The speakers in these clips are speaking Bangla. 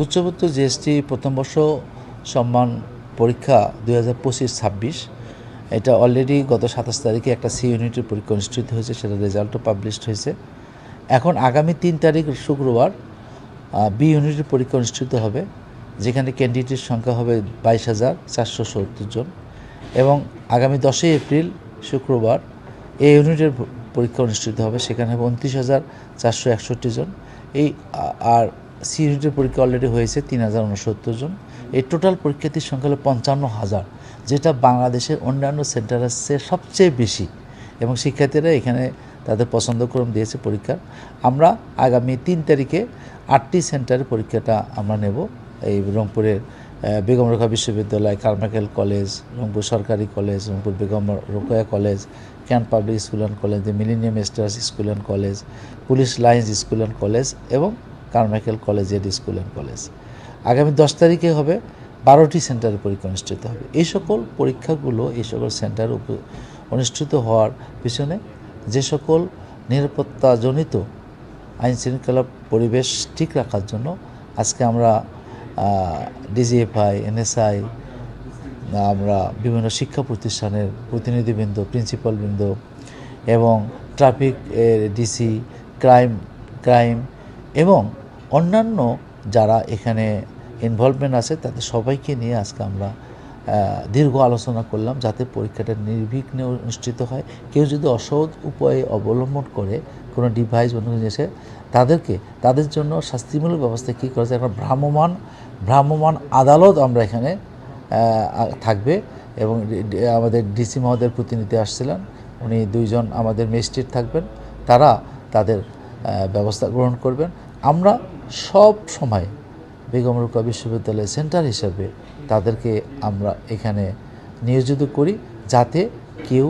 গুচ্ছবুত্ত জিএসটি প্রথম বর্ষ সম্মান পরীক্ষা 2025-26 এটা অলরেডি গত 27 তারিখে একটা সি ইউনিটের পরীক্ষা অনুষ্ঠিত হয়েছে, সেটা রেজাল্টও পাবলিশড হয়েছে। এখন আগামী 3 তারিখ শুক্রবার বি ইউনিটের পরীক্ষা অনুষ্ঠিত হবে, যেখানে ক্যান্ডিডেটের সংখ্যা হবে 22,470 জন, এবং আগামী 10 এপ্রিল শুক্রবার এ ইউনিটের পরীক্ষা অনুষ্ঠিত হবে, সেখানে হবে 29,461 জন। এই আর সি ইউনিটের পরীক্ষা অলরেডি হয়েছে 3,069 জন। এই টোটাল পরীক্ষার্থীর সংখ্যা হলো 55,000, যেটা বাংলাদেশের অন্যান্য সেন্টারের চেয়ে সবচেয়ে বেশি, এবং শিক্ষার্থীরা এখানে তাদের পছন্দক্রম দিয়েছে পরীক্ষার। আমরা আগামী 3 তারিখে 8টি সেন্টারে পরীক্ষাটা আমরা নেব। এই রংপুরের বেগম রোকেয়া বিশ্ববিদ্যালয়, কারমাইকেল কলেজ, রংপুর সরকারি college, Rangpur Begum Rokeya college, cant public school and college, the millennium stars school and college, police lines school and college এবং Carmichael collegiate school and college. আগামী 10 তারিখে হবে 12টি সেন্টারে পরীক্ষা অনুষ্ঠিত হবে। এই সকল পরীক্ষাগুলো এই সকল সেন্টার অনুষ্ঠিত হওয়ার পিছনে যে সকল নিরাপত্তাজনিত আইনশৃঙ্খলা পরিবেশ ঠিক রাখার জন্য আজকে আমরা ডিজিএফআই, এনএসআই, আমরা বিভিন্ন শিক্ষা প্রতিষ্ঠানের প্রতিনিধিবৃন্দ, প্রিন্সিপালবৃন্দ এবং ট্রাফিক ডিসি, ক্রাইম এবং অন্যান্য যারা এখানে ইনভলভমেন্ট আছে তাদের সবাইকে নিয়ে আজকে আমরা দীর্ঘ আলোচনা করলাম, যাতে পরীক্ষাটা নির্বিঘ্নে অনুষ্ঠিত হয়। কেউ যদি অসৎ উপায়ে অবলম্বন করে কোনো ডিভাইস অন্য জিনিসে, তাদের জন্য শাস্তিমূলক ব্যবস্থা কী করা যায়, একটা ভ্রাম্যমাণ আদালত আমরা এখানে থাকবে। এবং আমাদের ডিসি মহোদয়ের প্রতিনিধি আসছিলেন, উনি 2 জন আমাদের ম্যাজিস্ট্রেট থাকবেন, তারা তাদের ব্যবস্থা গ্রহণ করবেন। আমরা সব সময় বেগম রোকেয়া বিশ্ববিদ্যালয় সেন্টার হিসেবে তাদেরকে আমরা এখানে নিয়োজিত করি, যাতে কেউ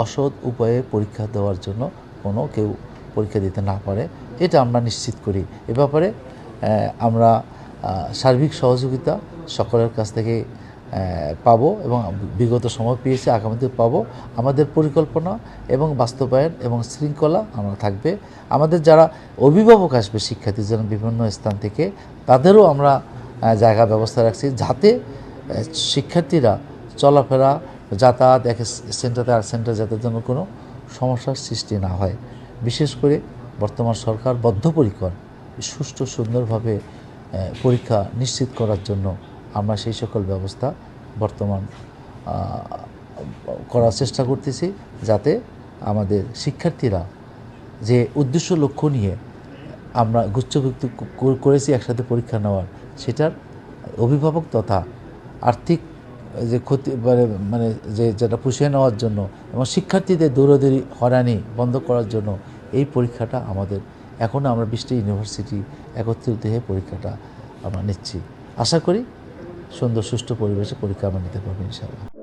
অসৎ উপায়ে পরীক্ষা দেওয়ার জন্য কেউ পরীক্ষা দিতে না পারে, এটা আমরা নিশ্চিত করি। এ ব্যাপারে আমরা সার্বিক সহযোগিতা সকলের কাছ থেকে পাবো এবং বিগত সময় পেয়েছি, আগামীতে পাবো। আমাদের পরিকল্পনা এবং বাস্তবায়ন এবং শৃঙ্খলা আমরা থাকবে। আমাদের যারা অভিভাবক আসবে শিক্ষার্থী যেন বিভিন্ন স্থান থেকে, তাদেরও আমরা জায়গা ব্যবস্থা রাখছি, যাতে শিক্ষার্থীরা চলাফেরা, যাতায়াত এক সেন্টার থেকে আর সেন্টার যাতায়াতের জন্য কোনো সমস্যার সৃষ্টি না হয়। বিশেষ করে বর্তমান সরকার বদ্ধপরিকর সুষ্ঠু সুন্দরভাবে পরীক্ষা নিশ্চিত করার জন্য আমরা সেই সকল ব্যবস্থা বর্তমান করার চেষ্টা করতেছি, যাতে আমাদের শিক্ষার্থীরা যে উদ্দেশ্য লক্ষ্য নিয়ে আমরা গুচ্ছবৃত্তি করেছি একসাথে পরীক্ষা নেওয়ার, সেটার অভিভাবক তথা আর্থিক যে ক্ষতি মানে যেটা পুষিয়ে নেওয়ার জন্য এবং শিক্ষার্থীদের দৌড়াদৌড়ি হয়রানি বন্ধ করার জন্য এই পরীক্ষাটা আমাদের এখন আমরা 20টি ইউনিভার্সিটি একত্রিত হয়ে পরীক্ষাটা আমরা নিচ্ছি। আশা করি সুন্দর সুষ্ঠু পরিবেশে পরীক্ষা আমরা নিতে পারবো ইনশাআল্লাহ।